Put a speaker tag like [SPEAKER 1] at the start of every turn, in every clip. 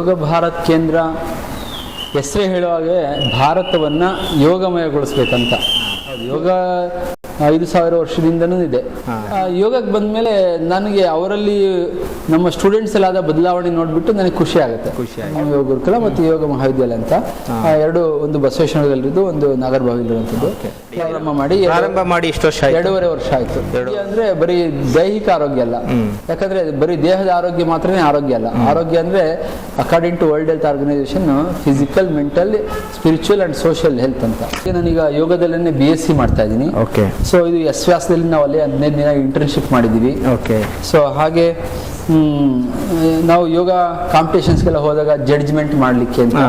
[SPEAKER 1] ಯೋಗ ಭಾರತ್ ಕೇಂದ್ರ ಹೆಸರೇ ಹೇಳುವಾಗೆ ಭಾರತವನ್ನು ಯೋಗಮಯಗೊಳಿಸ್ಬೇಕಂತ. ಯೋಗ 5,000 ವರ್ಷದಿಂದನೂ ಇದೆ. ಯೋಗಕ್ಕೆ ಬಂದಮೇಲೆ ನನಗೆ ಅವರಲ್ಲಿ ನಮ್ಮ ಸ್ಟೂಡೆಂಟ್ಸ್ ಎಲ್ಲ ಆದ ಬದಲಾವಣೆ ನೋಡಿಬಿಟ್ಟು ನನಗೆ ಖುಷಿ ಆಗುತ್ತೆ. ಯೋಗ ಗುರುಕುಲ ಮತ್ತು ಯೋಗ ಮಹಾವಿದ್ಯಾಲಯ ಅಂತ ಎರಡು, ಒಂದು ಬಸವೇಶ್ವರದಲ್ಲಿದ್ದು, ಒಂದು ನಾಗರಬಾವಿಲಿರುವಂಥದ್ದು. ಪ್ರಾರಂಭ ಮಾಡಿ ಇಷ್ಟು ವರ್ಷ, 2.5 ವರ್ಷ ಆಯಿತು. ಅಂದರೆ ಬರೀ ದೈಹಿಕ ಆರೋಗ್ಯ ಅಲ್ಲ, ಯಾಕಂದರೆ ಬರೀ ದೇಹದ ಆರೋಗ್ಯ ಮಾತ್ರನೇ ಆರೋಗ್ಯ ಅಲ್ಲ. ಆರೋಗ್ಯ ಅಂದರೆ according to world health organisation physical, mental, spiritual and social health ಅಂತ. ನಾನೀಗ ಯೋಗದಲ್ಲೇ BSc ಮಾಡ್ತಾ ಇದ್ದೀನಿ. ಸೊ ಇದು ವ್ಯಾಸದಲ್ಲಿ ನಾವು ಅಲ್ಲಿ 15 ದಿನ ಇಂಟರ್ನ್ಶಿಪ್ ಮಾಡಿದ್ದೀವಿ. ಸೊ ಹಾಗೆ ನಾವು ಯೋಗ ಕಾಂಪಿಟೇಷನ್ಸ್ಗೆಲ್ಲ ಹೋದಾಗ ಜಡ್ಜ್ಮೆಂಟ್ ಮಾಡಲಿಕ್ಕೆ ಅಂತ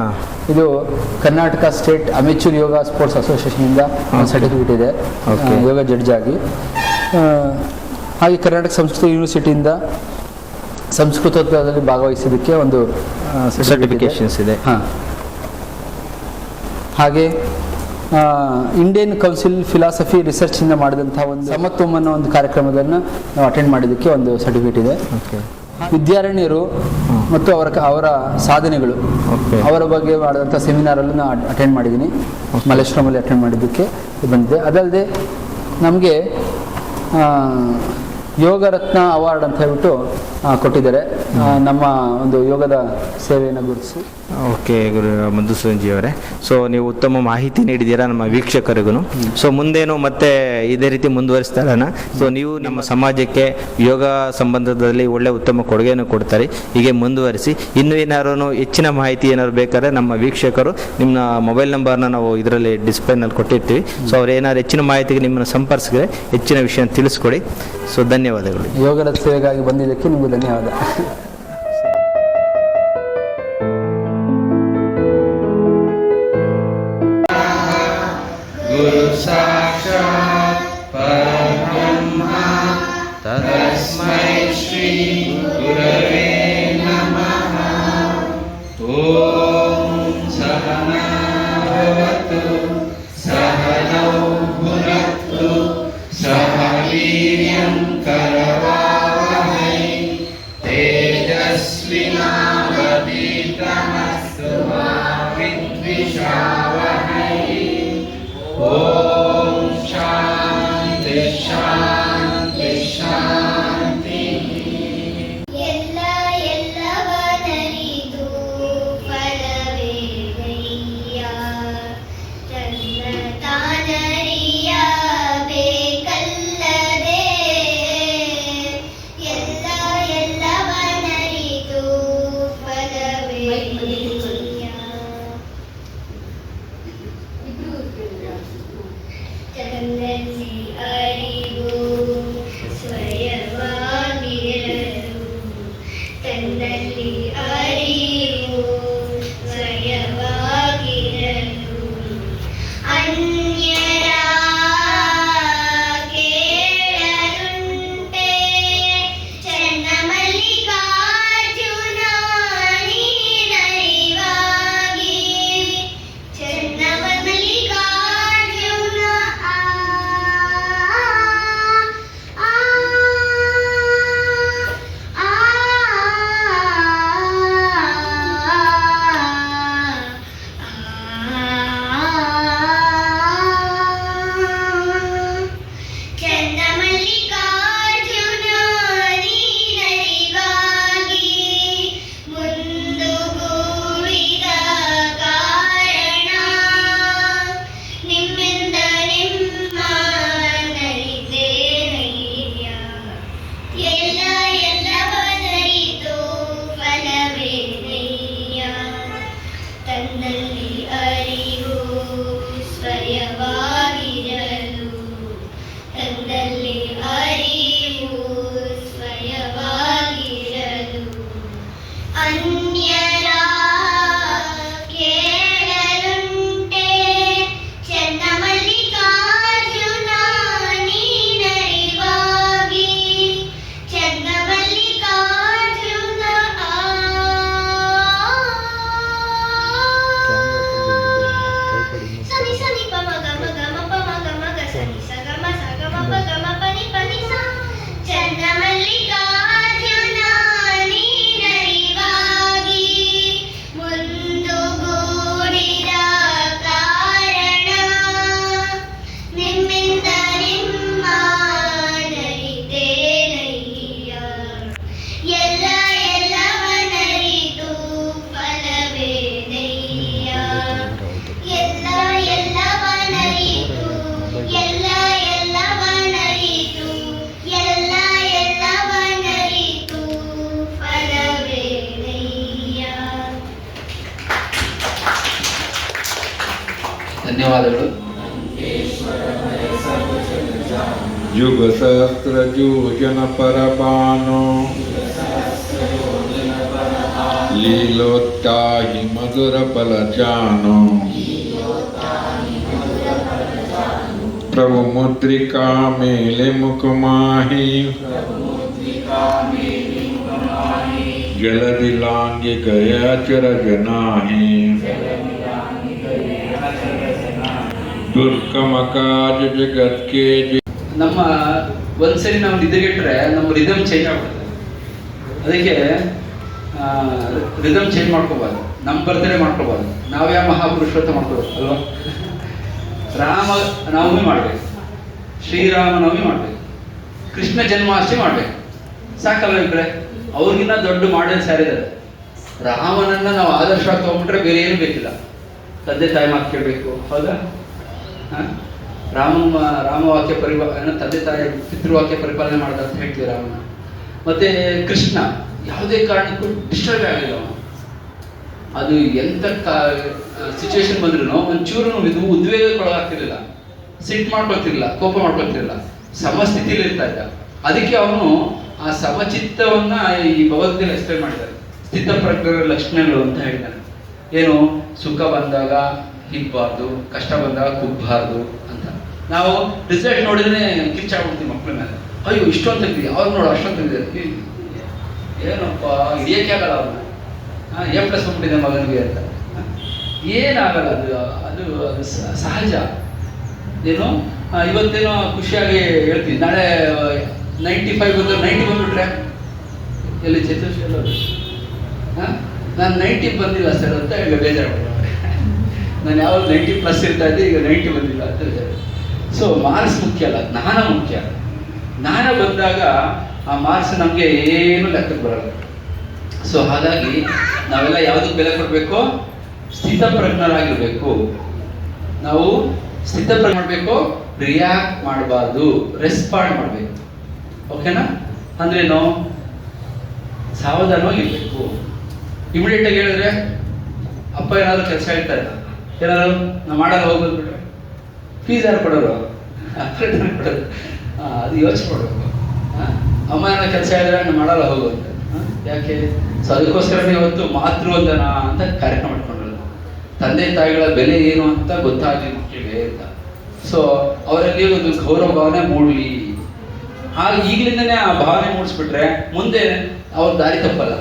[SPEAKER 1] ಇದು ಕರ್ನಾಟಕ ಸ್ಟೇಟ್ ಅಮೆಚೂರ್ ಯೋಗ ಸ್ಪೋರ್ಟ್ಸ್ ಅಸೋಸಿಯೇಷನಿಂದ ಸರ್ಟಿಫಿಕೇಟ್ ಇದೆ ಯೋಗ ಜಡ್ಜ್ ಆಗಿ. ಹಾಗೆ ಕರ್ನಾಟಕ ಸಂಸ್ಕೃತ ಯೂನಿವರ್ಸಿಟಿಯಿಂದ ಸಂಸ್ಕೃತೋದ್ಯಮದಲ್ಲಿ ಭಾಗವಹಿಸೋದಕ್ಕೆ ಒಂದು ಸರ್ಟಿಫಿಕೇಷನ್ಸ್ ಇದೆ. ಹಾಗೆ ಇಂಡಿಯನ್ ಕೌನ್ಸಿಲ್ ಫಿಲಾಸಫಿ ರಿಸರ್ಚಿಂದ ಮಾಡಿದಂಥ ಒಂದು ಸಮತ್ವಮ್ ಅನ್ನೋ ಒಂದು ಕಾರ್ಯಕ್ರಮವನ್ನು ನಾವು ಅಟೆಂಡ್ ಮಾಡಿದ್ದಕ್ಕೆ ಒಂದು ಸರ್ಟಿಫಿಕೇಟ್ ಇದೆ. ವಿದ್ಯಾರಣ್ಯರು ಮತ್ತು ಅವರ ಸಾಧನೆಗಳು, ಅವರ ಬಗ್ಗೆ ಮಾಡಿದಂಥ ಸೆಮಿನಾರಲ್ಲೂ ನಾನು ಅಟೆಂಡ್ ಮಾಡಿದ್ದೀನಿ. ಮಲ್ಲೇಶ್ವರಮಲ್ಲಿ ಅಟೆಂಡ್ ಮಾಡಿದ್ದಕ್ಕೆ ಬಂದಿದೆ. ಅದಲ್ಲದೆ ನಮಗೆ ಯೋಗ ರತ್ನ ಅವಾರ್ಡ್ ಅಂತ ಹೇಳ್ಬಿಟ್ಟು ಕೊಟ್ಟಿದ್ದಾರೆ ನಮ್ಮ ಒಂದು ಯೋಗದ ಸೇವೆಯನ್ನು ಗುರುತಿಸಿ.
[SPEAKER 2] ಗುರು ಮಧುಸೂದನ್ ಜಿ ಅವರೇ, ಸೊ ನೀವು ಉತ್ತಮ ಮಾಹಿತಿ ನೀಡಿದ್ದೀರಾ ನಮ್ಮ ವೀಕ್ಷಕರಿಗೂ. ಸೊ ಮುಂದೇನು ಮತ್ತೆ ಇದೇ ರೀತಿ ಮುಂದುವರಿಸ್ತಾರಣ. ಸೊ ನೀವು ನಮ್ಮ ಸಮಾಜಕ್ಕೆ ಯೋಗ ಸಂಬಂಧದಲ್ಲಿ ಒಳ್ಳೆ ಉತ್ತಮ ಕೊಡುಗೆಯನ್ನು ಕೊಡ್ತಾರೆ. ಹೀಗೆ ಮುಂದುವರಿಸಿ. ಇನ್ನೂ ಏನಾದ್ರು ಹೆಚ್ಚಿನ ಮಾಹಿತಿ ಏನಾದ್ರು ಬೇಕಾದ್ರೆ ನಮ್ಮ ವೀಕ್ಷಕರು ನಿಮ್ಮ ಮೊಬೈಲ್ ನಂಬರ್ನ ನಾವು ಇದರಲ್ಲಿ ಡಿಸ್ಪ್ಲೇನಲ್ಲಿ ಕೊಟ್ಟಿರ್ತೀವಿ. ಸೊ ಅವ್ರು ಏನಾದ್ರು ಹೆಚ್ಚಿನ ಮಾಹಿತಿಗೆ ನಿಮ್ಮನ್ನು ಸಂಪರ್ಕಿಸಿದ್ರೆ ಹೆಚ್ಚಿನ ವಿಷಯ ತಿಳಿಸ್ಕೊಡಿ. ಸೊ ಧನ್ಯವಾದಗಳು.
[SPEAKER 1] ಯೋಗದ ಸೇವೆಗಾಗಿ ಬಂದಿದ್ದಕ್ಕೆ ನಿಮಗೂ ಧನ್ಯವಾದ.
[SPEAKER 3] ಗುರು ಸಾಕ್ಷಾತ್ ಪರಬ್ರಹ್ಮ ತಸ್ಮೈ ಶ್ರೀ ಗುರವೇ ನಮಃ. ಓಂ ಸಹನಾ ಭವತು ಸಹನೌ ಭುನಕ್ತು ಸಹ ವೀರ್ಯಂ ಕರವಾವಹೈ ತೇಜಸ್ವಿನಾವಧೀತಮಸ್ತು ಮಾ ವಿದ್ವಿಷಾವಹೈ. ಓಂ ಶಾಂತಿ ಶಾಂತಿ ಶಾಂತಿ.
[SPEAKER 4] ಎಲ್ಲವನರಿದು ಫಲವೇದಯ್ಯ, ತನ್ನ ತಾನರಿಯ ಬೇಕಲ್ಲದೆ. ಎಲ್ಲವನರಿದು ಫಲವೇದಯ್ಯ. ತನ್ನಲ್ಲಿ ಅರಿವು ಸ್ವಯವಾಗಿರಲು, ತನ್ನಲ್ಲಿ ಅರಿವು ಸ್ವಯವಾಗಿರಲು. ಅನ್ಯರ ಕೇಳಲುಂಟೆ ಚನ್ನಮಲ್ಲಿಕಾರ್ಜುನ ನೀನರಿವಾಗಿ. ಚನ್ನಮಲ್ಲಿಕಾರ್ಜುನ
[SPEAKER 5] युग सहस्त्र योजन परबानो लीलोत्ताहि मधुर फल जानो प्रभु मुद्रिका मेले मुख माही जलधि लांगे गया चरज नाही दुर्गम काज जगत के
[SPEAKER 1] ನಮ್ಮ ಒಂದ್ಸರಿ ನಾವು ನಿದ್ದೆಗೆಟ್ರೆ ನಮ್ಮ ರಿದಮ್ ಚೇಂಜ್ ಆಗ್ಬಿಡುತ್ತೆ. ಅದಕ್ಕೆ ರಿದಮ್ ಚೇಂಜ್ ಮಾಡ್ಕೋಬಾರ್ದು, ನಮ್ಮ ಬರ್ತಡೇ ಮಾಡ್ಕೋಬಾರ್ದು. ನಾವ್ಯಾವ ಮಹಾಪುರುಷೋತ್ತ ಮಾಡ್ಕೋಬೇಕು ಅಲ್ವಾ? ರಾಮ ನವಮಿ ಮಾಡ್ಬೇಕು, ಶ್ರೀರಾಮ ನವಮಿ ಮಾಡ್ಬೇಕು, ಕೃಷ್ಣ ಜನ್ಮಾಷ್ಟಮಿ ಮಾಡ್ಬೇಕು. ಸಾಕಲ್ಲ ಇಬ್ರೆ? ಅವ್ರಿಗಿನ್ನ ದೊಡ್ಡ ಮಾಡೆಲ್ಸ್ ಯಾರಿದ್ದಾರೆ? ರಾಮನನ್ನ ನಾವು ಆದರ್ಶ ತಗೊಂಡ್ಬಿಟ್ರೆ ಬೇರೆ ಏನು ಬೇಕಿಲ್ಲ. ತಂದೆ ತಾಯಿ ಮಾತು ಕೇಳಬೇಕು, ಹೌದಾ? ರಾಮವಾಕ್ಯ ಪರಿಪಾಲನೆ, ತಂದೆ ತಾಯಿ ಪಿತೃವಾಕ್ಯ ಪರಿಪಾಲನೆ ಮಾಡ್ದ ಅಂತ ಹೇಳ್ತೀವಿ ರಾಮನ. ಮತ್ತೆ ಕೃಷ್ಣ ಯಾವುದೇ ಕಾರಣಕ್ಕೂ ಡಿಸ್ಟರ್ಬ್ ಆಗಿಲ್ಲ ಅವನು. ಅದು ಎಂಥ ಸಿಚುವೇಶನ್ ಬಂದ್ರೂ ಒಂಚೂರು ಇದು ಉದ್ವೇಗಕ್ಕೊಳಗಾಗ್ತಿರ್ಲಿಲ್ಲ, ಸಿಟ್ಟು ಮಾಡ್ಕೊಳ್ತಿರ್ಲಿಲ್ಲ, ಕೋಪ ಮಾಡ್ಕೊಳ್ತಿರ್ಲಿಲ್ಲ, ಸಮಸ್ಥಿತಿಯಲ್ಲಿ ಇರ್ತಾ ಇದ್ದ. ಅದಕ್ಕೆ ಅವನು ಆ ಸಮಚಿತ್ತವನ್ನ ಈ ಭಗವದ್ಗೀತೆಯಲ್ಲಿ ಎಕ್ಸ್ಪ್ಲೇನ್ ಮಾಡಿದ್ದಾರೆ. ಸ್ಥಿತಪ್ರಜ್ಞರ ಲಕ್ಷಣಗಳು ಅಂತ ಹೇಳಿದ್ದಾರೆ. ಏನು? ಸುಖ ಬಂದಾಗ ಹಿಗ್ಬಾರ್ದು, ಕಷ್ಟ ಬಂದಾಗ ಕುಗ್ಬಾರ್ದು ಅಂತ. ನಾವು ರಿಸಲ್ಟ್ ನೋಡಿದ್ರೆ ಕಿಚ್ಚಾಗ್ಬಿಡ್ತೀವಿ ಮಕ್ಕಳ ಮೇಲೆ. ಅಯ್ಯೋ ಇಷ್ಟೊಂದು ತೆಗ್ದಿ, ಅವ್ರು ನೋಡು ಅಷ್ಟೊಂದು ತೆಗ್ದಿದೆ, ಏನಪ್ಪ ಹಿಡಿಯೋಕೆ ಆಗಲ್ಲ ಅವ್ರನ್ನ. ಎ ಪ್ಲಸ್ ಬಂದ್ಬಿಟ್ಟಿದೆ ಮಗನಿಗೆ ಅಂತ. ಏನಾಗಲ್ಲ, ಅದು ಅದು ಅದು ಸಹಜ. ಏನು ಇವತ್ತೇನೋ ಖುಷಿಯಾಗಿ ಹೇಳ್ತೀನಿ, ನಾಳೆ 95 ಬಂದು 90 ಬಂದ್ಬಿಟ್ರೆ ಎಲ್ಲಿ ಚತುರ್ಶ್ರೀ ಎಲ್ಲೋದು? ನಾನು 90 ಬಂದಿಲ್ಲ ಸರ್ ಅಂತ ಈಗ ಬೇಜಾರು. ನಾನು ಯಾವಾಗ 90+ ಇರ್ತಾ ಇದ್ದೆ, ಈಗ 90 ಬಂದಿಲ್ಲ ಅಂತ ಬೇಜಾರು. ಸೊ ಮಾರ್ಕ್ಸ್ ಮುಖ್ಯ ಅಲ್ಲ, ಜ್ಞಾನ ಮುಖ್ಯ. ಜ್ಞಾನ ಬಂದಾಗ ಆ ಮಾರ್ಕ್ಸ್ ನಮಗೆ ಏನು ಲೆಕ್ಕಕ್ಕೆ ಬರಲ್ಲ. ಸೊ ಹಾಗಾಗಿ ನಾವೆಲ್ಲ ಯಾವುದಕ್ಕೆ ಬೆಲೆ ಕೊಡಬೇಕು? ಸ್ಥಿತಪ್ರಜ್ಞರಾಗಿರ್ಬೇಕು. ನಾವು ಸ್ಥಿತಪ್ರಜ್ಞೆ ಮಾಡಬೇಕು, ರಿಯಾಕ್ಟ್ ಮಾಡಬಾರ್ದು, ರೆಸ್ಪಾಂಡ್ ಮಾಡಬೇಕು. ಓಕೆನಾ? ಅಂದ್ರೇನು? ಸಾವಧಾನವಾಗಿರ್ಬೇಕು. ಇಮಿಡಿಯೇಟ್ ಆಗಿ ಹೇಳಿದ್ರೆ ಅಪ್ಪ ಏನಾದ್ರು ಕೆಲಸ ಹೇಳ್ತಾರೆ, ಏನಾದ್ರು ನಾವು ಮಾಡಲ್ಲ ಹೋಗ್ಬಿಟ್ರೆ ಫೀಸ್ ಯಾರು ಕೊಡೋರು? ಕೊಡೋದು. ಅದು ಯೋಚನೆ ಮಾಡಬೇಕು. ಅಮ್ಮ ಏನೋ ಕೆಲಸ ಹೇಳಿದ್ರೆ ನಾನು ಮಾಡಲ್ಲ ಹೋಗು ಅಂತ. ಯಾಕೆ? ಸೊ ಅದಕ್ಕೋಸ್ಕರನೇ ಇವತ್ತು ಮಾತೃವಂದನ ಅಂತ ಕಾರ್ಯಕ್ರಮ ಮಾಡ್ಕೊಂಡ್ರಲ್ಲ. ತಂದೆ ತಾಯಿಗಳ ಬೆಲೆ ಏನು ಅಂತ ಗೊತ್ತಾಗಲಿ ಮಕ್ಕಳಿಗೆ ಅಂತ. ಸೊ ಅವರಲ್ಲಿ ಒಂದು ಗೌರವ ಭಾವನೆ ಮೂಡಲಿ. ಹಾಗೆ ಈಗಲಿಂದನೇ ಆ ಭಾವನೆ ಮೂಡಿಸ್ಬಿಟ್ರೆ ಮುಂದೆ ಅವ್ರ ದಾರಿ ತಪ್ಪಲ್ಲ.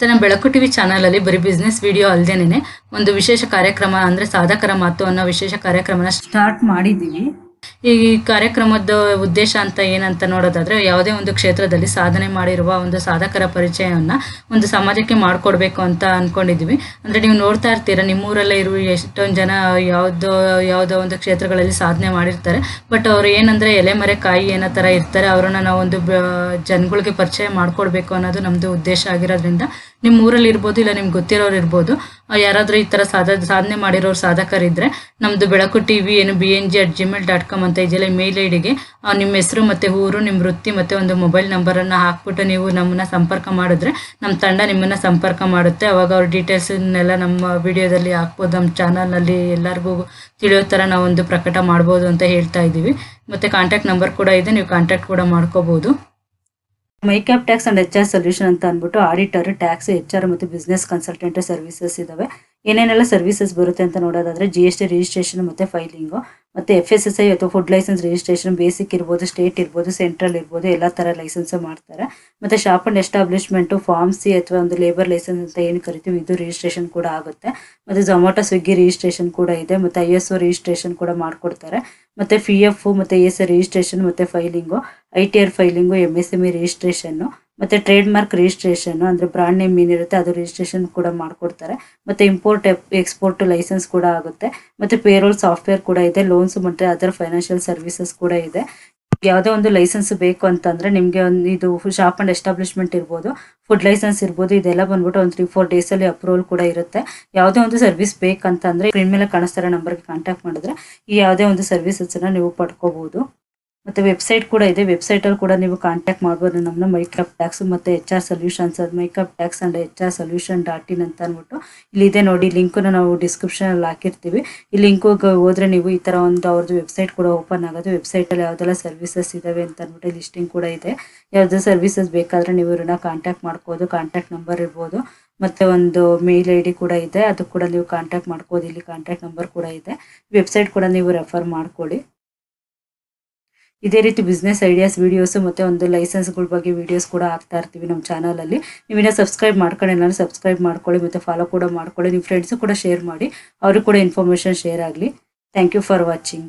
[SPEAKER 6] ಮತ್ತು ನಮ್ಮ ಬೆಳಕು ಟಿವಿ ಚಾನಲಲ್ಲಿ ಬರೀ ಬಿಸ್ನೆಸ್ ವಿಡಿಯೋ ಅಲ್ಲದೇನೆ ಒಂದು ವಿಶೇಷ ಕಾರ್ಯಕ್ರಮ ಅಂದರೆ ಸಾಧಕರ ಮಾತು ಅನ್ನೋ ವಿಶೇಷ ಕಾರ್ಯಕ್ರಮನ ಸ್ಟಾರ್ಟ್ ಮಾಡಿದ್ದೀವಿ. ಈ ಕಾರ್ಯಕ್ರಮದ ಉದ್ದೇಶ ಅಂತ ಏನಂತ ನೋಡೋದಾದ್ರೆ, ಯಾವುದೇ ಒಂದು ಕ್ಷೇತ್ರದಲ್ಲಿ ಸಾಧನೆ ಮಾಡಿರುವ ಒಂದು ಸಾಧಕರ ಪರಿಚಯವನ್ನ ಒಂದು ಸಮಾಜಕ್ಕೆ ಮಾಡಿಕೊಡ್ಬೇಕು ಅಂತ ಅನ್ಕೊಂಡಿದ್ವಿ. ಅಂದ್ರೆ ನೀವು ನೋಡ್ತಾ ಇರ್ತೀರಾ, ನಿಮ್ಮೂರಲ್ಲೇ ಇರುವ ಎಷ್ಟೊಂದು ಜನ ಯಾವುದೋ ಒಂದು ಕ್ಷೇತ್ರಗಳಲ್ಲಿ ಸಾಧನೆ ಮಾಡಿರ್ತಾರೆ. ಬಟ್ ಅವ್ರು ಏನಂದ್ರೆ ಎಲೆಮರೆ ಕಾಯಿ ಏನೋ ಥರ ಇರ್ತಾರೆ. ಅವ್ರನ್ನ ನಾವು ಒಂದು ಜನಗಳಿಗೆ ಪರಿಚಯ ಮಾಡಿಕೊಡ್ಬೇಕು ಅನ್ನೋದು ನಮ್ಮದು ಉದ್ದೇಶ ಆಗಿರೋದ್ರಿಂದ, ನಿಮ್ಮ ಊರಲ್ಲಿ ಇರ್ಬೋದು, ಇಲ್ಲ ನಿಮ್ಗೆ ಗೊತ್ತಿರೋರು ಇರ್ಬೋದು, ಯಾರಾದರೂ ಈ ಥರ ಸಾಧನೆ ಮಾಡಿರೋರು ಸಾಧಕರಿದ್ದರೆ ನಮ್ಮದು ಬೆಳಕು ಟಿವಿ BNG@gmail.com ಅಂತ ಇದೆಯಲ್ಲ, ಮೇಲ್ ಐಡಿಗೆ ನಿಮ್ಮ ಹೆಸರು ಮತ್ತು ಊರು, ನಿಮ್ಮ ವೃತ್ತಿ ಮತ್ತು ಒಂದು ಮೊಬೈಲ್ ನಂಬರನ್ನು ಹಾಕ್ಬಿಟ್ಟು ನೀವು ನಮ್ಮನ್ನು ಸಂಪರ್ಕ ಮಾಡಿದ್ರೆ ನಮ್ಮ ತಂಡ ನಿಮ್ಮನ್ನು ಸಂಪರ್ಕ ಮಾಡುತ್ತೆ. ಅವಾಗ ಅವ್ರ ಡೀಟೇಲ್ಸನ್ನೆಲ್ಲ ನಮ್ಮ ವಿಡಿಯೋದಲ್ಲಿ ಹಾಕ್ಬೋದು. ನಮ್ಮ ಚಾನಲ್ನಲ್ಲಿ ಎಲ್ಲರಿಗೂ ತಿಳಿಯೋ ಥರ ನಾವೊಂದು ಪ್ರಕಟ ಮಾಡ್ಬೋದು ಅಂತ ಹೇಳ್ತಾ ಇದ್ದೀವಿ. ಮತ್ತು ಕಾಂಟ್ಯಾಕ್ಟ್ ನಂಬರ್ ಕೂಡ ಇದೆ, ನೀವು ಕಾಂಟ್ಯಾಕ್ಟ್ ಕೂಡ ಮಾಡ್ಕೋಬೋದು. ಮೈಕ್ಯಾಪ್ ಟ್ಯಾಕ್ಸ್ ಅಂಡ್ HR ಸೊಲ್ಯೂಷನ್ ಅಂತ ಅಂದ್ಬಿಟ್ಟು ಆಡಿಟರ್, ಟ್ಯಾಕ್ಸ್, HR ಮತ್ತು ಬಿಸ್ನೆಸ್ ಕನ್ಸಲ್ಟೆಂಟ್ ಸರ್ವಿಸಸ್ ಇದಾವೆ. ಏನೇನೆಲ್ಲ ಸರ್ವಿಸಸ್ ಬರುತ್ತೆ ಅಂತ ನೋಡೋದಾದ್ರೆ, GST ರಿಜಿಸ್ಟ್ರೇಷನ್ ಮತ್ತು ಫೈಲಿಂಗು, ಮತ್ತು FSSI ಅಥವಾ ಫುಡ್ ಲೈಸೆನ್ಸ್ ರಿಜಿಸ್ಟ್ರೇಷನ್, ಬೇಸಿಕ್ ಇರ್ಬೋದು, ಸ್ಟೇಟ್ ಇರ್ಬೋದು, ಸೆಂಟ್ರಲ್ ಇರ್ಬೋದು, ಎಲ್ಲ ಥರ ಲೈಸೆನ್ಸ್ ಮಾಡ್ತಾರೆ. ಮತ್ತು shop and establishment, form C ಅಥವಾ ಒಂದು ಲೇಬರ್ ಲೈಸೆನ್ಸ್ ಅಂತ ಏನು ಕರಿತೀವಿ, ಇದು ರಿಜಿಸ್ಟ್ರೇಷನ್ ಕೂಡ ಆಗುತ್ತೆ. ಮತ್ತು ಝೊಮ್ಯಾಟೊ, ಸ್ವಿಗ್ಗಿ ರಿಜಿಸ್ಟ್ರೇಷನ್ ಕೂಡ ಇದೆ. ಮತ್ತು ISO ರಿಜಿಸ್ಟ್ರೇಷನ್ ಕೂಡ ಮಾಡಿಕೊಡ್ತಾರೆ. ಮತ್ತು PF ಮತ್ತು ESI ರಿಜಿಸ್ಟ್ರೇಷನ್ ಮತ್ತು filing, ITR filing, MSME registration, ಮತ್ತು ಟ್ರೇಡ್ ಮಾರ್ಕ್ ರಿಜಿಸ್ಟ್ರೇಷನ್ನು, ಅಂದರೆ ಬ್ರಾಂಡ್ ನೇಮ್ ಏನಿರುತ್ತೆ ಅದು ರಿಜಿಸ್ಟ್ರೇಷನ್ ಕೂಡ ಮಾಡಿಕೊಡ್ತಾರೆ. ಮತ್ತು ಇಂಪೋರ್ಟ್ ಎಕ್ಸ್ಪೋರ್ಟ್ ಲೈಸೆನ್ಸ್ ಕೂಡ ಆಗುತ್ತೆ. ಮತ್ತು ಪೇರೋಲ್ ಸಾಫ್ಟ್ವೇರ್ ಕೂಡ ಇದೆ. ಲೋನ್ಸ್ ಮತ್ತು ಅದರ್ ಫೈನಾನ್ಷಿಯಲ್ ಸರ್ವಿಸಸ್ ಕೂಡ ಇದೆ. ಯಾವುದೇ ಒಂದು ಲೈಸೆನ್ಸ್ ಬೇಕು ಅಂತಂದರೆ ನಿಮಗೆ ಒಂದು ಇದು ಶಾಪ್ ಅಂಡ್ ಎಸ್ಟಾಬ್ಲಿಷ್ಮೆಂಟ್ ಇರ್ಬೋದು, ಫುಡ್ ಲೈಸೆನ್ಸ್ ಇರ್ಬೋದು, ಇದೆಲ್ಲ ಬಂದ್ಬಿಟ್ಟು ಒಂದು 3-4 ಡೇಸಲ್ಲಿ ಅಪ್ರೂವಲ್ ಕೂಡ ಇರುತ್ತೆ. ಯಾವುದೇ ಒಂದು ಸರ್ವಿಸ್ ಬೇಕಂತಂದರೆ ಸ್ಕ್ರೀನ್ ಮೇಲೆ ಕಾಣಿಸ್ತಾರೋ ನಂಬರ್ಗೆ ಕಾಂಟ್ಯಾಕ್ಟ್ ಮಾಡಿದ್ರೆ ಈ ಯಾವುದೇ ಒಂದು ಸರ್ವಿಸಸ್ಸನ್ನು ನೀವು ಪಡ್ಕೋಬೋದು. ಮತ್ತು ವೆಬ್ಸೈಟ್ ಕೂಡ ಇದೆ. ವೆಬ್ಸೈಟಲ್ಲಿ ಕೂಡ ನೀವು ಕಾಂಟ್ಯಾಕ್ಟ್ ಮಾಡ್ಬೋದು ನಮ್ಮನ್ನ. ಮೈಕ್ಯಾಪ್ ಟ್ಯಾಕ್ಸ್ ಮತ್ತು HR ಸೊಲ್ಯೂಷನ್ಸ್, ಅದು ಮೈಕ್ಯಾಪ್ ಟ್ಯಾಕ್ಸ್ ಅಂಡ್ HR solution.in ಅಂತ ಅಂದ್ಬಿಟ್ಟು ಇಲ್ಲಿದೆ ನೋಡಿ. ಲಿಂಕನ್ನು ನಾವು ಡಿಸ್ಕ್ರಿಪ್ಷನಲ್ಲಿ ಹಾಕಿರ್ತೀವಿ. ಈ ಲಿಂಕಿಗೆ ಹೋದರೆ ನೀವು ಈ ಥರ ಒಂದು ಅವ್ರದ್ದು ವೆಬ್ಸೈಟ್ ಕೂಡ ಓಪನ್ ಆಗೋದು. ವೆಬ್ಸೈಟಲ್ಲಿ ಯಾವುದೆಲ್ಲ ಸರ್ವಿಸಸ್ ಇದ್ದಾವೆ ಅಂತ ಅಂದ್ಬಿಟ್ಟು ಲಿಸ್ಟಿಂಗ್ ಕೂಡ ಇದೆ. ಯಾವುದೇ ಸರ್ವಿಸಸ್ ಬೇಕಾದರೆ ನೀವು ಇವ್ರನ್ನ ಕಾಂಟ್ಯಾಕ್ಟ್ ಮಾಡ್ಬೋದು. ಕಾಂಟ್ಯಾಕ್ಟ್ ನಂಬರ್ ಇರ್ಬೋದು, ಮತ್ತು ಒಂದು ಮೇಲ್ ID ಕೂಡ ಇದೆ, ಅದು ಕೂಡ ನೀವು ಕಾಂಟ್ಯಾಕ್ಟ್ ಮಾಡ್ಬೋದು. ಇಲ್ಲಿ ಕಾಂಟ್ಯಾಕ್ಟ್ ನಂಬರ್ ಕೂಡ ಇದೆ. ವೆಬ್ಸೈಟ್ ಕೂಡ ನೀವು ರೆಫರ್ ಮಾಡ್ಕೊಳ್ಳಿ. ಇದೇ ರೀತಿ ಬಿಸ್ನೆಸ್ ಐಡಿಯಾಸ್ ವಿಡಿಯೋಸು ಮತ್ತು ಒಂದು ಲೈಸೆನ್ಸ್ಗಳ ಬಗ್ಗೆ ವಿಡಿಯೋಸ್ ಕೂಡ ಹಾಕ್ತಾ ಇರ್ತೀವಿ ನಮ್ಮ ಚಾನಲಲ್ಲಿ. ನೀವಿನ್ನ ಸಬ್ಸ್ಕ್ರೈಬ್ ಮಾಡ್ಕೊಂಡಿಲ್ಲ ಸಬ್ಸ್ಕ್ರೈಬ್ ಮಾಡ್ಕೊಳ್ಳಿ ಮತ್ತು ಫಾಲೋ ಕೂಡ ಮಾಡ್ಕೊಳ್ಳಿ. ನಿಮ್ಮ ಫ್ರೆಂಡ್ಸು ಕೂಡ ಶೇರ್ ಮಾಡಿ, ಅವ್ರಿಗೆ ಕೂಡ ಇನ್ಫಾರ್ಮೇಷನ್ ಶೇರ್ ಆಗಲಿ. Thank you for watching.